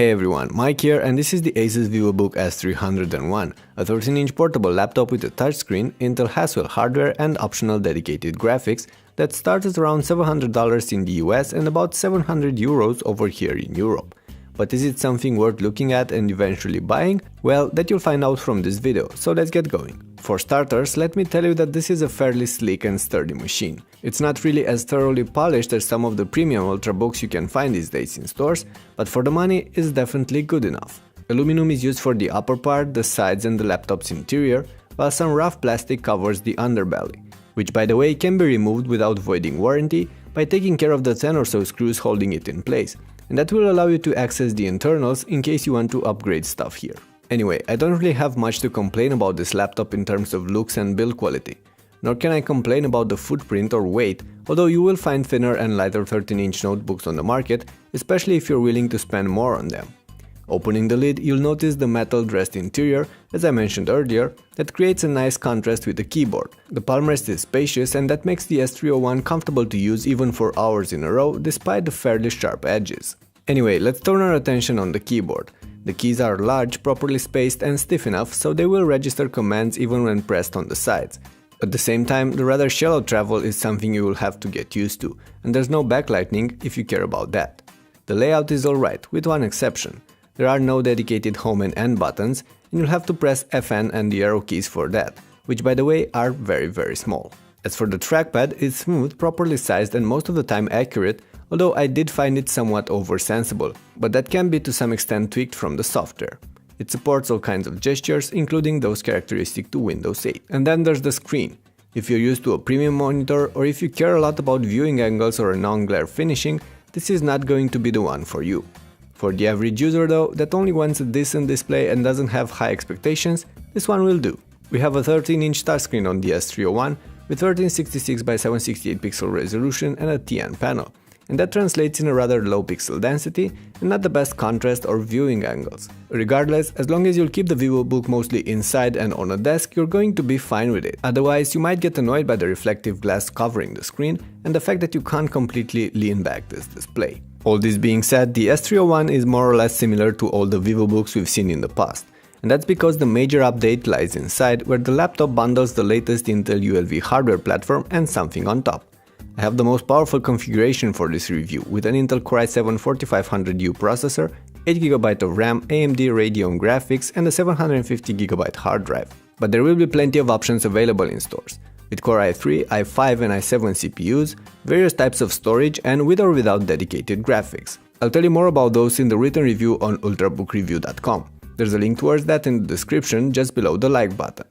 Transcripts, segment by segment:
Hey everyone, Mike here, and this is the Asus Vivobook S301, a 13-inch portable laptop with a touchscreen, Intel Haswell hardware and optional dedicated graphics that starts at around $700 in the US and about 700 euros over here in Europe. But is it something worth looking at and eventually buying? Well, that you'll find out from this video, so let's get going. For starters, let me tell you that this is a fairly sleek and sturdy machine. It's not really as thoroughly polished as some of the premium ultrabooks you can find these days in stores, but for the money, it's definitely good enough. Aluminum is used for the upper part, the sides and the laptop's interior, while some rough plastic covers the underbelly, which by the way can be removed without voiding warranty by taking care of the 10 or so screws holding it in place, and that will allow you to access the internals in case you want to upgrade stuff here. Anyway, I don't really have much to complain about this laptop in terms of looks and build quality. Nor can I complain about the footprint or weight, although you will find thinner and lighter 13-inch notebooks on the market, especially if you're willing to spend more on them. Opening the lid, you'll notice the metal dressed interior, as I mentioned earlier, that creates a nice contrast with the keyboard. The palm rest is spacious and that makes the S301 comfortable to use even for hours in a row, despite the fairly sharp edges. Anyway, let's turn our attention on the keyboard. The keys are large, properly spaced and stiff enough so they will register commands even when pressed on the sides. At the same time, the rather shallow travel is something you will have to get used to, and there's no backlighting if you care about that. The layout is alright, with one exception. There are no dedicated home and end buttons, and you'll have to press FN and the arrow keys for that, which by the way are very small. As for the trackpad, it's smooth, properly sized and most of the time accurate, although I did find it somewhat oversensible, but that can be to some extent tweaked from the software. It supports all kinds of gestures, including those characteristic to Windows 8. And then there's the screen. If you're used to a premium monitor or if you care a lot about viewing angles or a non-glare finishing, this is not going to be the one for you. For the average user though, that only wants a decent display and doesn't have high expectations, this one will do. We have a 13-inch touchscreen on the S301 with 1366 by 768 pixel resolution and a TN panel, and that translates in a rather low pixel density and not the best contrast or viewing angles. Regardless, as long as you'll keep the Vivobook mostly inside and on a desk, you're going to be fine with it. Otherwise, you might get annoyed by the reflective glass covering the screen and the fact that you can't completely lean back this display. All this being said, the S301 is more or less similar to all the Vivobooks we've seen in the past. And that's because the major update lies inside, where the laptop bundles the latest Intel ULV hardware platform and something on top. I have the most powerful configuration for this review with an Intel Core i7-4500U processor, 8GB of RAM, AMD Radeon graphics and a 750GB hard drive. But there will be plenty of options available in stores, with Core i3, i5 and i7 CPUs, various types of storage and with or without dedicated graphics. I'll tell you more about those in the written review on ultrabookreview.com. There's a link towards that in the description just below the like button.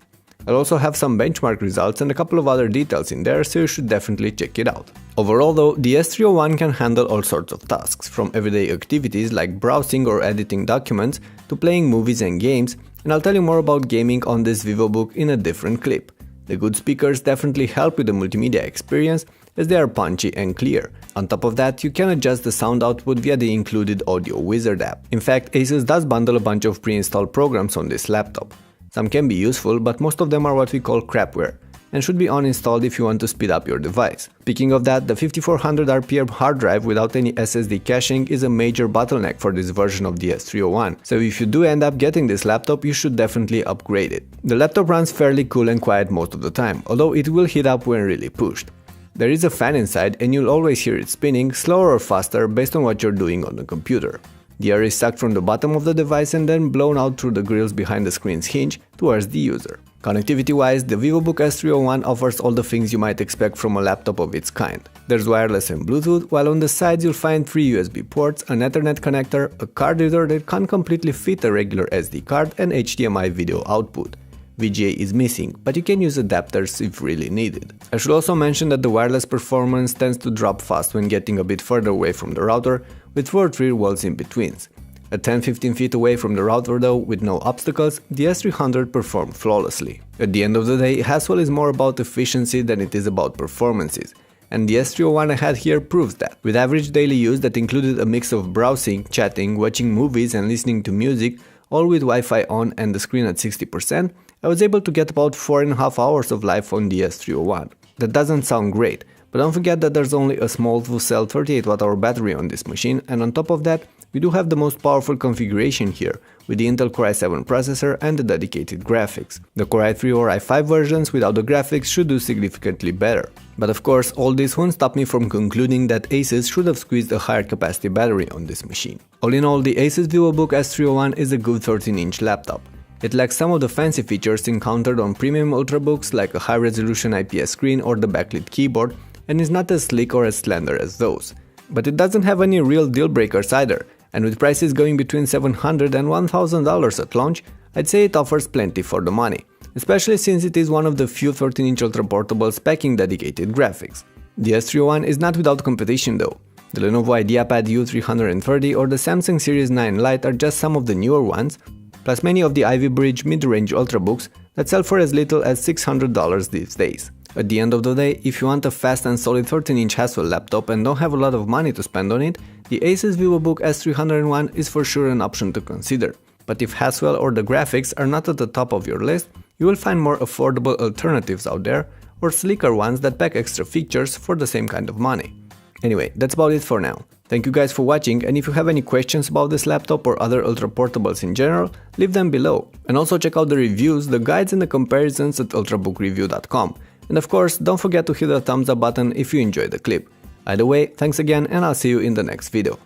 I'll also have some benchmark results and a couple of other details in there, so you should definitely check it out. Overall though, the S301 can handle all sorts of tasks, from everyday activities like browsing or editing documents to playing movies and games, and I'll tell you more about gaming on this Vivobook in a different clip. The good speakers definitely help with the multimedia experience as they are punchy and clear. On top of that, you can adjust the sound output via the included Audio Wizard app. In fact, Asus does bundle a bunch of pre-installed programs on this laptop. Some can be useful, but most of them are what we call crapware, and should be uninstalled if you want to speed up your device. Speaking of that, the 5400 RPM hard drive without any SSD caching is a major bottleneck for this version of the S301, so if you do end up getting this laptop, you should definitely upgrade it. The laptop runs fairly cool and quiet most of the time, although it will heat up when really pushed. There is a fan inside and you'll always hear it spinning, slower or faster based on what you're doing on the computer. The air is sucked from the bottom of the device and then blown out through the grills behind the screen's hinge towards the user. Connectivity-wise, the Vivobook S301 offers all the things you might expect from a laptop of its kind. There's wireless and Bluetooth, while on the sides you'll find 3 USB ports, an Ethernet connector, a card reader that can't completely fit a regular SD card, and HDMI video output. VGA is missing, but you can use adapters if really needed. I should also mention that the wireless performance tends to drop fast when getting a bit further away from the router, with 4 rear walls in betweens. At 10-15 feet away from the router though, with no obstacles, the S300 performed flawlessly. At the end of the day, Haswell is more about efficiency than it is about performances, and the S301 I had here proves that. With average daily use that included a mix of browsing, chatting, watching movies and listening to music, all with Wi-Fi on and the screen at 60%, I was able to get about 4.5 hours of life on the S301. That doesn't sound great, But don't forget that there's only a small full cell 38Wh battery on this machine, and on top of that, we do have the most powerful configuration here, with the Intel Core i7 processor and the dedicated graphics. The Core i3 or i5 versions without the graphics should do significantly better. But of course, all this won't stop me from concluding that Asus should have squeezed a higher capacity battery on this machine. All in all, the Asus Vivobook S301 is a good 13-inch laptop. It lacks some of the fancy features encountered on premium ultrabooks like a high-resolution IPS screen or the backlit keyboard, and is not as sleek or as slender as those. But it doesn't have any real deal breakers either, and with prices going between $700 and $1,000 at launch, I'd say it offers plenty for the money, especially since it is one of the few 13-inch ultra-portables packing dedicated graphics. The S301 is not without competition though. The Lenovo IdeaPad U330 or the Samsung Series 9 Lite are just some of the newer ones, plus many of the Ivy Bridge mid-range ultrabooks that sell for as little as $600 these days. At the end of the day, if you want a fast and solid 13-inch Haswell laptop and don't have a lot of money to spend on it, the Asus Vivobook S301 is for sure an option to consider. But if Haswell or the graphics are not at the top of your list, you will find more affordable alternatives out there, or sleeker ones that pack extra features for the same kind of money. Anyway, that's about it for now. Thank you guys for watching, and if you have any questions about this laptop or other ultra portables in general, leave them below. And also check out the reviews, the guides and the comparisons at ultrabookreview.com. And of course, don't forget to hit the thumbs up button if you enjoyed the clip. Either way, thanks again, and I'll see you in the next video.